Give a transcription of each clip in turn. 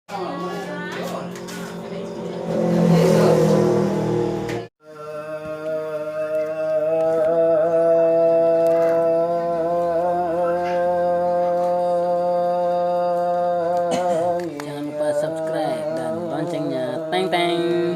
Jangan lupa subscribe dan loncengnya, teng teng.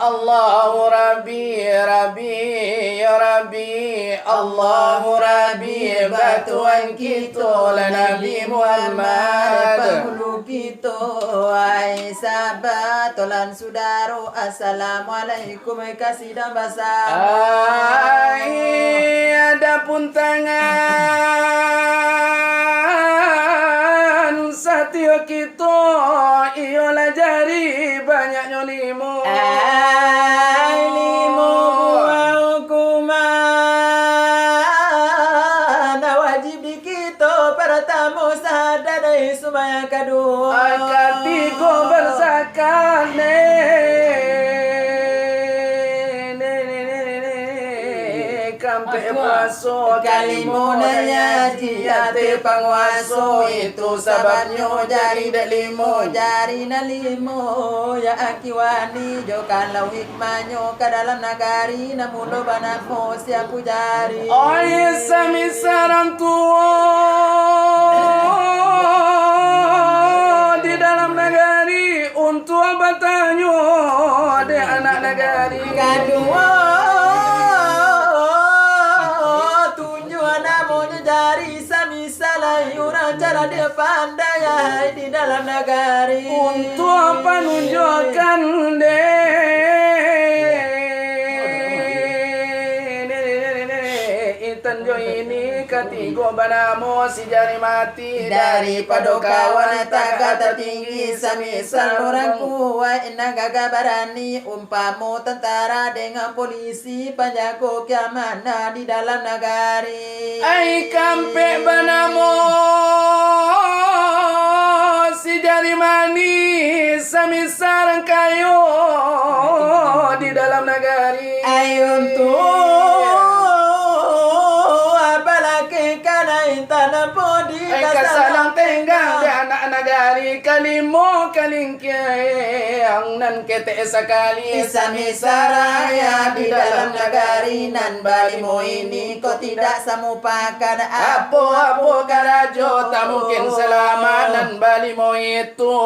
Allahu Rabbi Rabbi ya Rabbi Allahu Rabbi batuan kita la Nabi Muhammad penghulu kita ai sahabat lan saudara assalamualaikum kasih dan basah ai adapun tangan satya kita ialah jari banyak nyolimu limo hukuman wajib di kita para tamu sadar supaya kedua katigo berzakat kampe puaso kalimunanya jiate pangwaso itu sababnya jari dak limo jari na limo ya akiwani jo kalau hikmahnya ke dalam nagari namun banako siap pujari oi sami sarang tua di dalam negari untuk bertanya ada anak negari kedua dari sami salayura cara dia pandai di dalam negari untuk penunjukan tenjo ini ketigo banamo si jari mati dari padoka wanita tertinggi semisal orang kuat naga barani umpamu tentara dengan polisi penjaga keamanan di dalam nagari. ai kampe banamo si jari manis semisal kayu di dalam nagari. Ayun tu apalagi kana intana podi Ay kasalang tenggang di anak nagari kalimo kalingkay ang nan kete sakali Samisaraya di dalam nagari nan bali mo ini kau tidak semupakan Apo-apo karajo tak mungkin selamat dan bali mo itu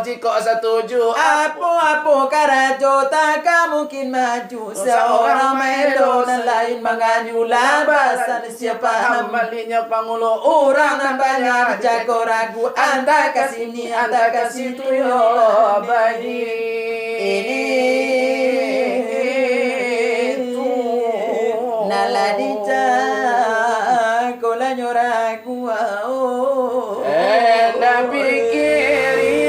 jika setuju Apo-apo karajo tak mungkin maju seorang melo dan lain mengaju labasan siapa malinya pangulo orang orang banyak jago ragu anda kesini anda kesitu yo bagi ini naladija kola nyoragu Nabi kiria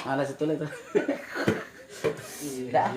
Malas itu lah itu. Tidak.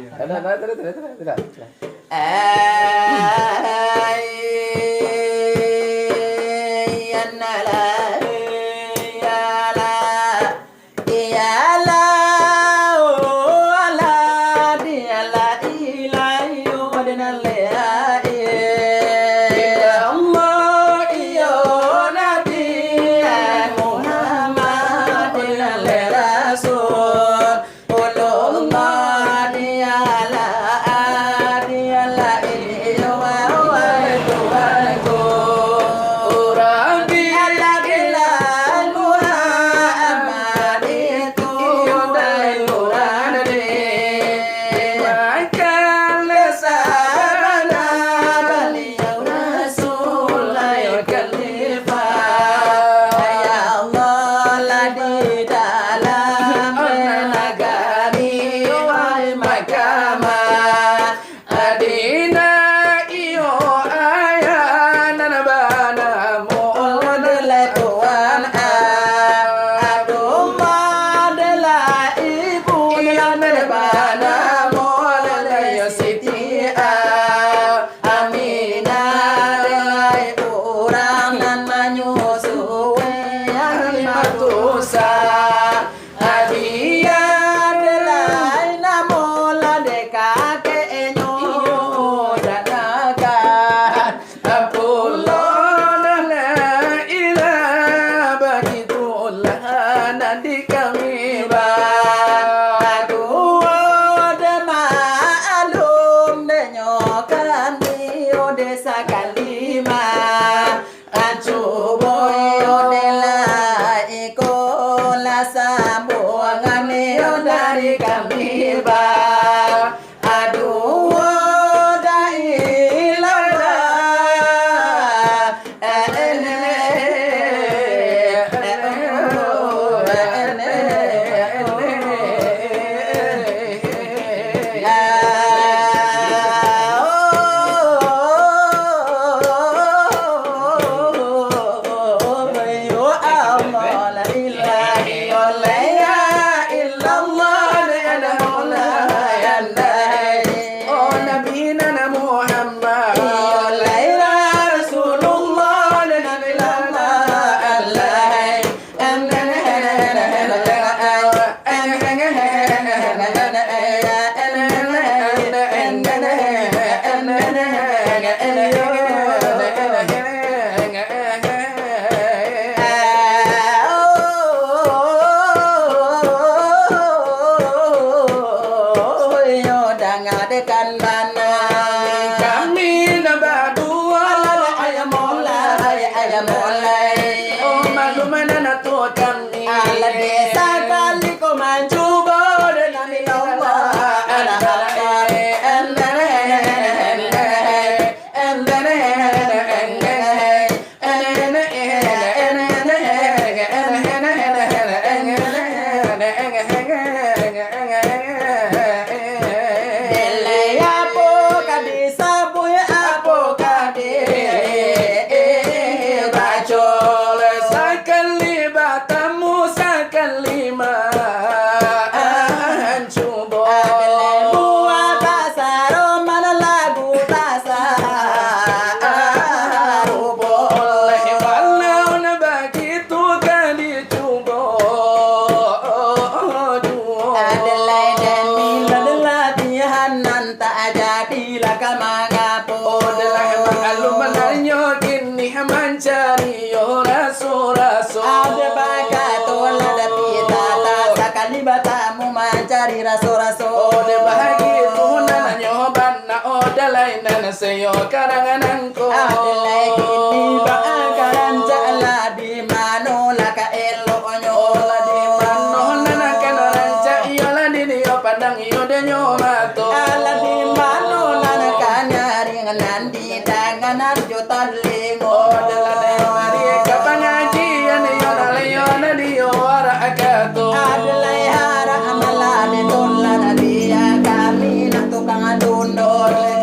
mencari raso-raso. Ode begitu nana nyoban na oda lain nana seyo karangananku. Adelai kini bakaran jala di mano laka eloknya. Ola di mano nana kanaran ca iyola di dio padang iyo de nyomato. Ala di mano nana kanyari nandi danganan jutan lingo. Ode la de mari kapangajian iyo na leyo na dio wara akato. Adelai hara amala de dolan dia kami nak tukang adundo.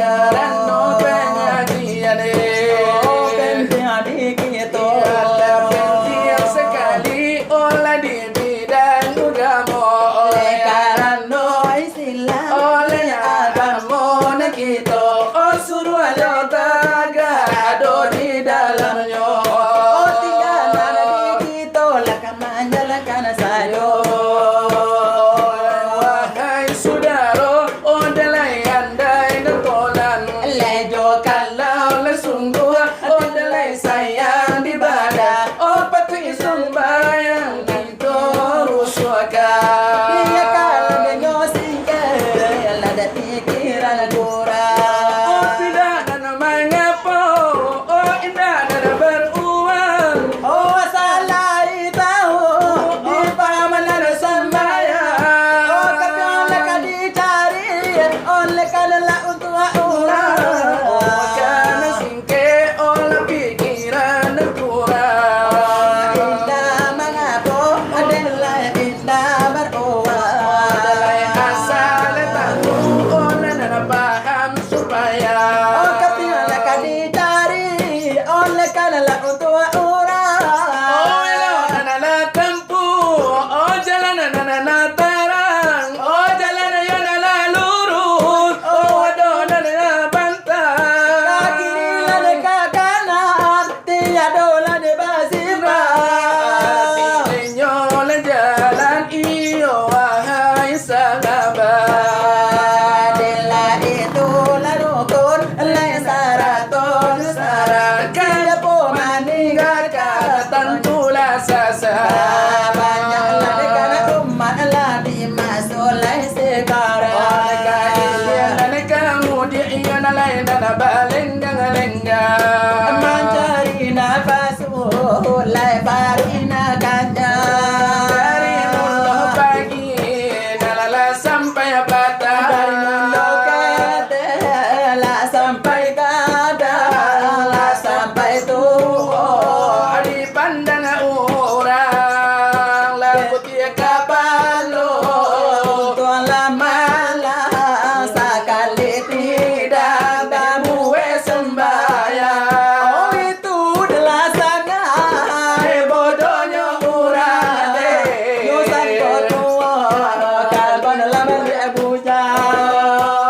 Karano pengajian Oh penting adik itu. ada penting sekali olah di bidang agama oleh karano Istilah oleh agama kita oh suruh aja tagado di dalamnya oh tinggal ada di kita lakam menjalankan sayo. wahai saudara oh dalai andai netolan Lejo kalau lesungguh oh dalai sayang di badan oh patuhi sembahyang kita rusuhkan iya kalau dengo singke lada pikiran kurang. oh tidak ada mengapa oh indah ada beruang Oh salah tahu di paman ada sembahyang. Oh kepala kadi cari oleh kala untuk orang. oh karena singke olah pikiran kurang Indah mengapo adalah indah beruang. dalai asal tahu olah nana paham supaya Oh kepala kadi cari oleh kala untuk orang. oh elo nana tempuh oh jalan nana terang oh jalan ya nana lurus oh aduh nana bantang Kiri lada ke kanan tiada lada bersibah. Tilinyo le jalan iyo wahai sahabat Adela itu larukun lain saraton syarat kada po maninggalkan tentulah sasar banyak lada kana umat lah dimasuk lain sekarang dan kamu dia iya nalai dan balenggang mencari nafas lain barina kanya dari mulut pagi nalala sampai dari batang mulut kete lah sampai kadang lah sampai tua. di pandang orang lalu dia kapan lo Tuan lama lah sekali tidak bamu sembahyang. Oh itu adalah sangat bodohnya orang Nusan kotua kalban lama diabuja.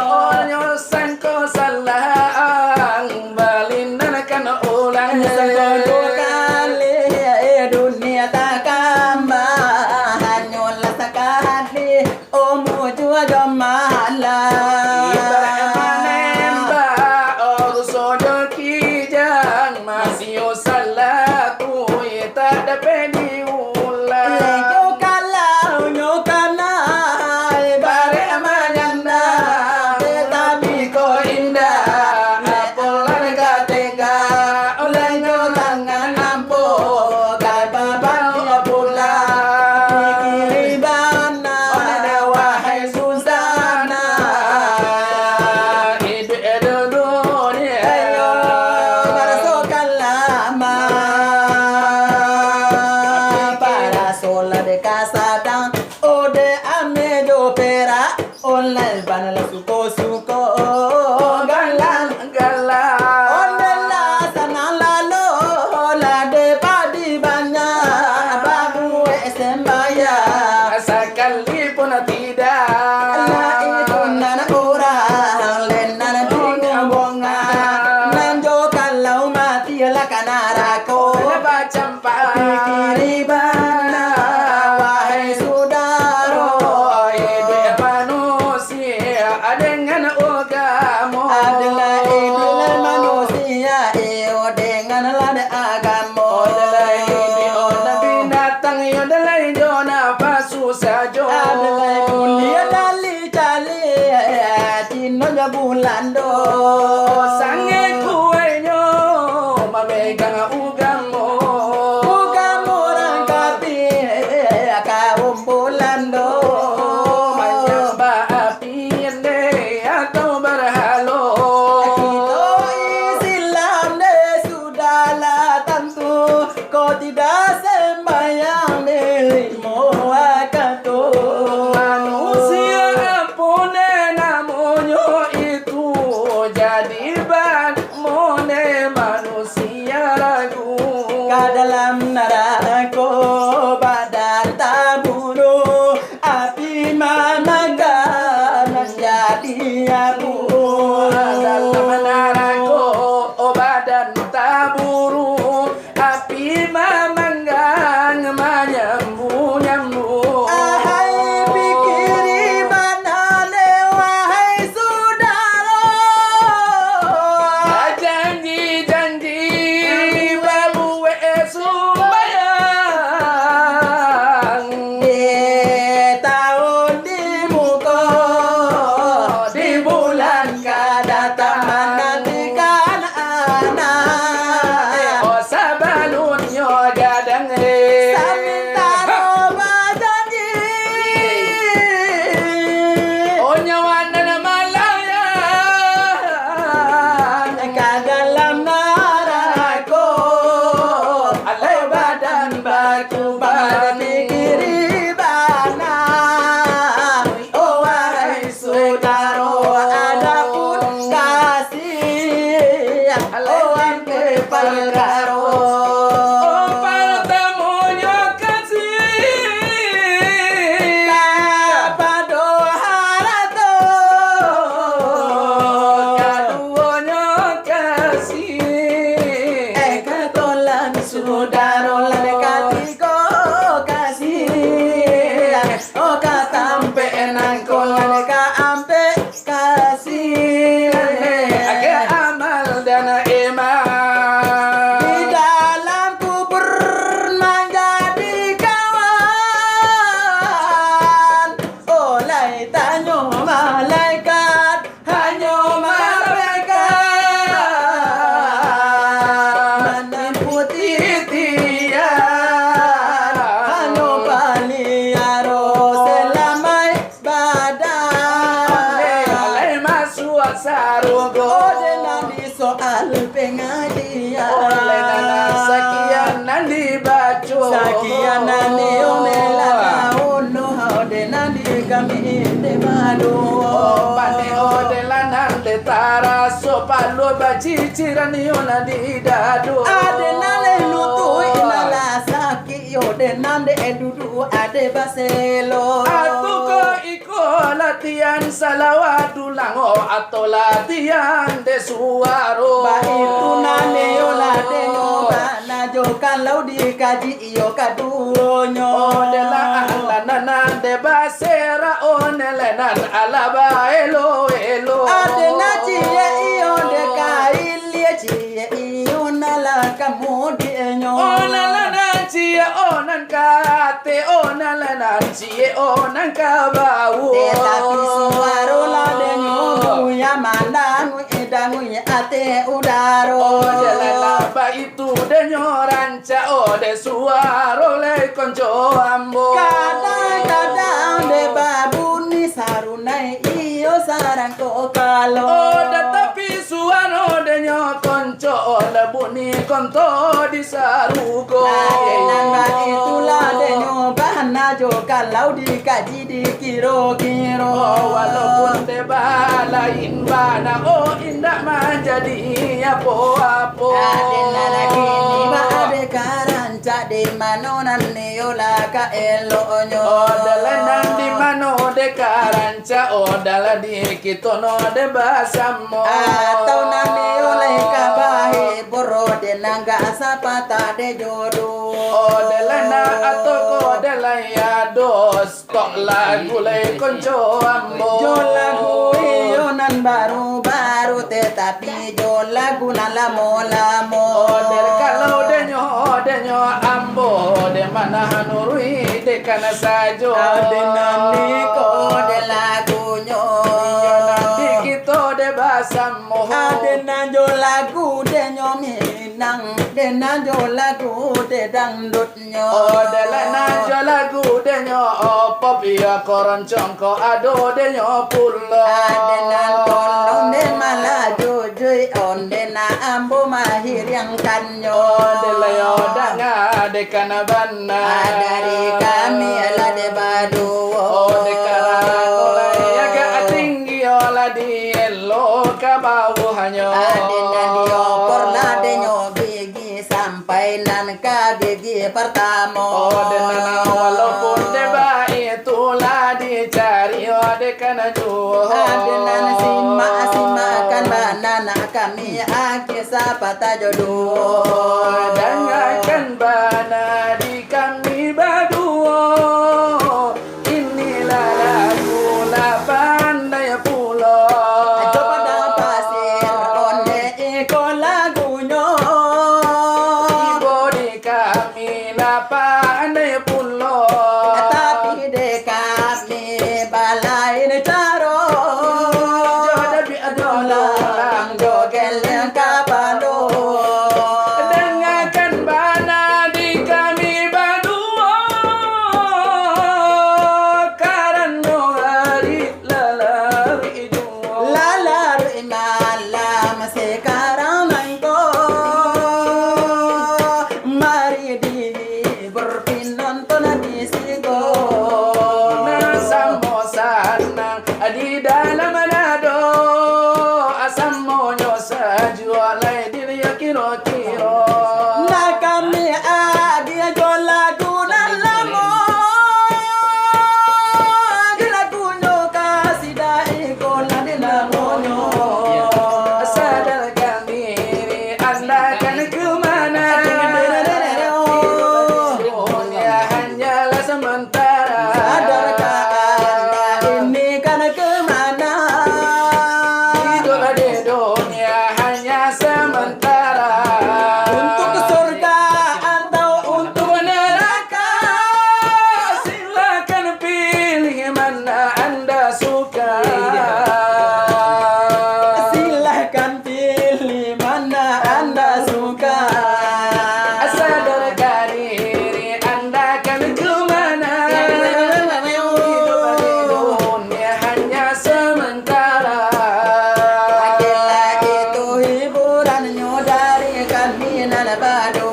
oh nyosan ko salah balinan kan ulang Nusan kotua kali dunia takkan hanyolah sekali omu jua jomala. menembak oh sojo kijang masih salah tu tak dapat diulang Lejo kalau nyokana bare amanyanda tetapi kau indah apalah tega oleh tangan ampo kata bawa pulang kiribana oleh wahai Susana hidup dunia ayo marasokan lama para sola de casadang ode ame do pera online banala suko galang galang ondela sana lalo la de padi banya babu sembaya sekalipun tidak la itu nana orang len nana bingung bongan nanjo kalau mati la kanarako campak kiribana wahai saudara hidup manusia dengan nya bulan do sange kuenyo mamegang ugamo ugamo rangkapi kaum bulan do menyembah api ende atau berhalo kita Islam de sudahlah tentu kau tidak sembahyang dirimu akatu manusia apone namanya itu jadi ban mone manusia ragu ke dalam neraka badan taburu api memakan menjadi abu dalam neraka badan taburu api memanggang menyembuh-nyembuh ahai pikiri mana wahai saudara janji-janji babu sumbayang di tahun di muka di bulan kedatangan nantikan anak oh sabalun yo gadang Saminta roba janji oh nyawana na malayang ke dalam neraka alai badan batu berpikiri bana oh wahai saudara adapun kasih oh wahai perkara oh partamonyo kasih Kapado harato kaduonyo kasih katolan saudara lan katiko kasih oh katampe nang kolan ka ampe kasih ake amal dan iman di dalam kubur menjadi kawan oleh tanyo malaikat hanya malaikat meniputi tiang hanya paliaro selamai badan alai masuk sarugo Ode nanti soal pengajian oleh nana sakian nandi baco Sakian nanti omela kauno Ode nanti kami inde madu pane ode lanan de taraso palo baciciran yo nandi dado Ade nale nutu inala saki Ode nande edudu ade baselo Atuko iko latihan salawat ulango atau latihan de suaro Ba itu nane yola dengo Bana jo kalau dikaji iyo kadunyo Ode la ahlan de basera onelenan alaba elo elo Ade na ciye iyo de kailie ciye iyo nala kamu dienyo onelenan cie onan kate onelenan cie onan kabau Tetapi suaro la denyo ya mandangu edangu ya ate udaro Ode lelaba itu denyo ranca ode suaro le konco ambo Kadang-kadang de babuni sarunai iyo sarang kokalo Ode tapi suaro denyo konco ole buni konto di sarugo Namba itulah denyo bahana jo kalau dikaji dikiro-kiro walaupun tebalain bana indah menjadi apa-apa Adena lagi ni ade karanca de manonan neola ka elonyo Odalanan di mano de karanca odala di kitono de basamo atau nane oleh kabahe boro de nangga sapata de jodo Odalana atau kodalaya dos kok lagu le konco ambo jo lagu yonan baru-baru tetapi jo lagu lamo-lamo Odel kalau denyo ambo de mana hanurui de kana sajo Ade nani ko de lagunyo Nanti kita asammo Adena jo lagu de nyominang Dena jo lagu de dangdutnyo Delana jo lagu denyo pop ya koroncong ko ado denyo pulo Adena tolong de malah jujui Ondena ambo mahir yang kanyo Delayo danga de kanabana Dari kami ala de badu dekara kola ya ga tinggi ola di elo ka bau hanyo Adena diopor la de gigi sampai nan ka gigi pertama Denana walaupun deba itu lah dicari dekana juo Adena simakan banana kami akisa pata jodoh Dengarkan bana di kami baduo Inilah lagu la pandai pulo Coba dah pasir onde iko lagunya Ibu di kami la pandai pulo Tapi de kami balai de caro Jodoh bi adola Lang jogel yang kapalo Dengarkan bana di kami baduo Karena hari lalari juo Lalar malam sekarang mangko Mari di berpinonton di sigo Nasamo sanang di dalam nado Asam monyo sajualai diri ya kiro-kiro Na kami agi jo lagu nalamo Di lagu no kasih dai ko la di lamonyo Sadarkan diri anda kan kemana Dunia hanyalah sementara Sadarkah anda ini kan kemana Hidup di dunia hanya sementara Untuk ke surga atau untuk neraka Silakan pilih mana anda suka Silahkan pilih mana anda suka Sadarkan diri anda kan kemana Hidup di dunia hanya sementara Gila itu hiburannya dari kami nalabado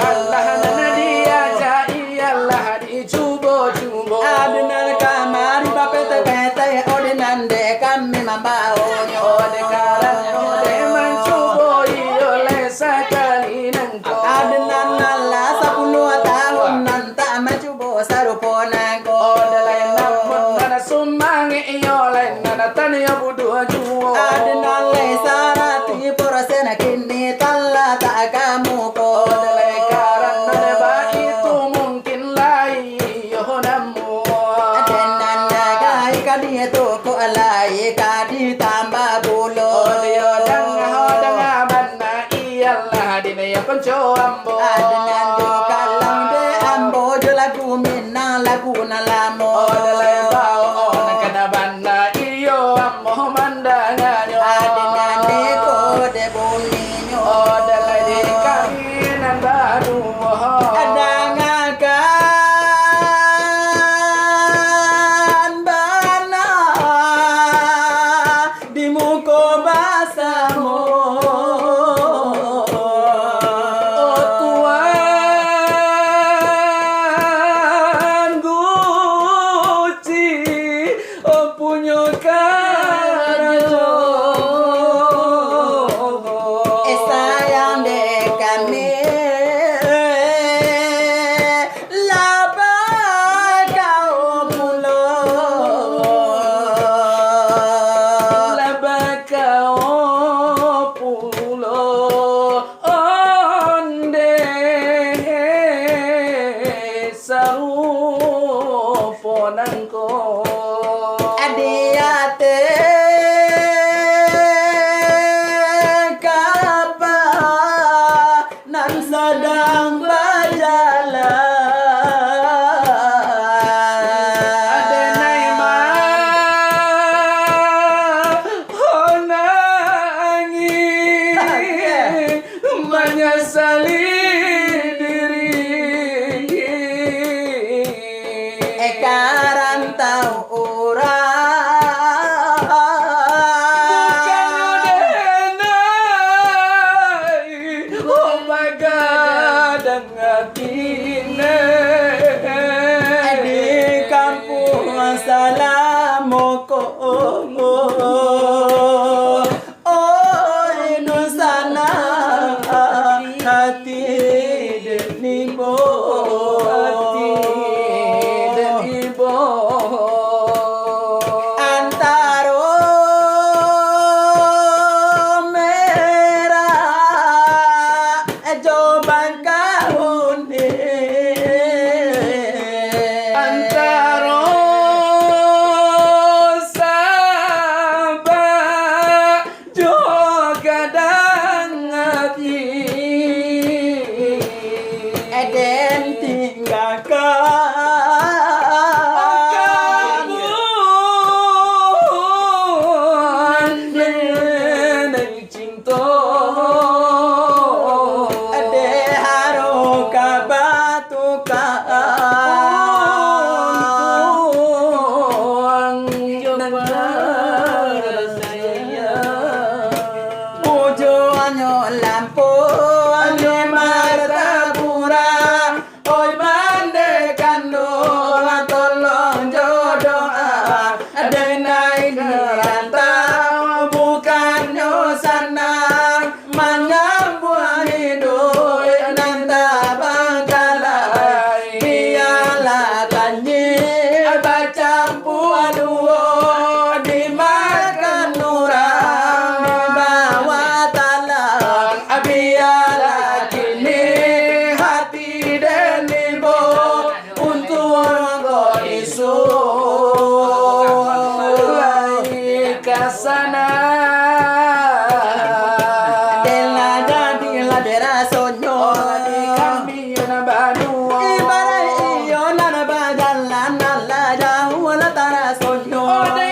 Allah nana diaja iyalah dicubo-cubo Adunan kamari bapete-pete Odinan de kami mambaonyo Ode karanyo de mencubo iole sekali nengko Adunan nala 10 tahun nanta mencubo saruponangko Ode lain namun nana sumangi iole nana tanya budu juo Adunan le sarati porosena kini tala tak kamu ko Ode lai karanyo de ba itu mungkin lai yohonamu Adunan nagai kadi toko alai kadi tambah bulo Ode hodanga banna iyalah dinaya konco ambo Adunan do kalang de ambo jo lagu minang lagu nalamo Ode lai bao ona kana banna iyo ammo mandanganyo Adunan de ko de buminyo Ode lai di kahinan baru Adangakan bana di muko basamu Oh Tuhan Guci Oh punya karajo sayang de kami laba kau mulo Labakao pulo onde saruponangko adiate kapa nan sedang berjalan Adenai ma hona moko oi nusana hati denibo antaro merah joban kahune antaro sabah jo kadang hati eden tinggalkan neneng cinta ade haro kabatuka ujo anyo lampu anyo martapura oi mande kandola tolong jodoa adenai dirantau bukan nyosana menyambung hidup nanta bangkalai biarlah kanyi bacampur duo dimakan orang di bawah talang biarlah kini hati dan ibu untuk kau isu kasana dela dila dera sonyo di kami na badua ibarai iyo nana bagalan nala jauh la tara sonyo ode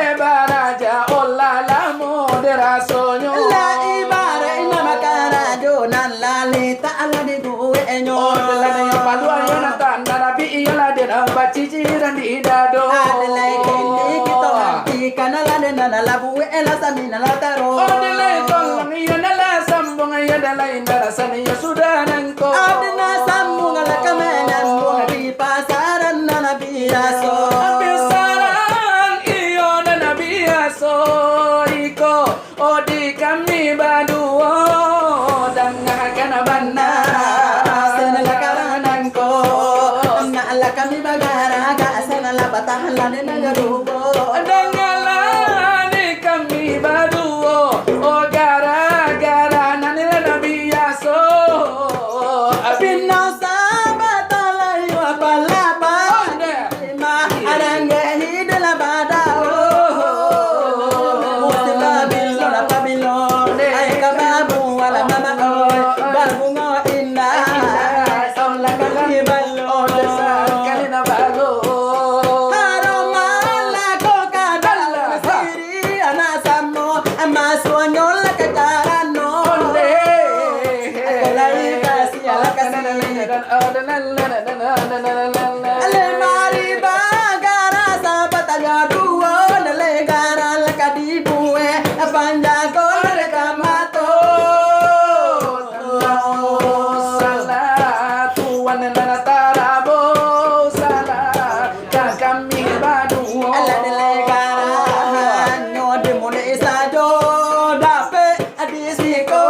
ibara ja olla la modera sonyo la ibarai nama karajo nala lita ala di gue enyo la na padua yo na tanda na bi yo la de na bacici dan di dado adelai kini kita nanti kana la de nana la bue la samina la taro ode la tolong yo na la sambung yo da la indara sana yo sudah nangko adena sambung la kamena sambung di pasaran nana biaso Besaran iyo na nabiaso iko odi kami baduo dangakan bana senala karanangko nala kami bagara ga senala batahan la de nagarubo dangalani kami baduo o gara-gara nanila nabiaso Pinau sahabat alayu apalapa ma arange hidela badao Musila bilo la pabilo ay kababu wala mama oy babu ngo inna sola kali balo kalina bago haromala ko kadala siri anasamo amasonyo la katarano akalai kasi ala kasi Alemari bagara sapatanya dua nelegara lekadibue panja kol kamato salatu wanana tarabo salat kami baduo ala nelegara no de mone isajo dape adisiko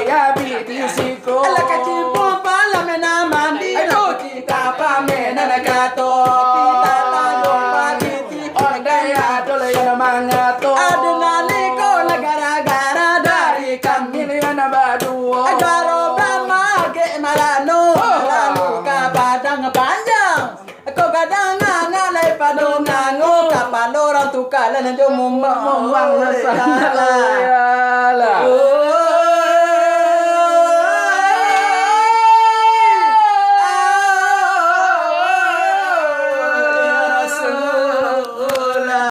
ya bidisiko ala kacipo pala mena mandi kita pamena nagato kita tayo patiti ordaya dole yana mangato adunaliko negara-gara dari kami yana baduo Agaro Brahma ke malano lalu ka padang panjang ko kadang ngalai padong nango kapalorang tukalan jo mumang Mumang na sana.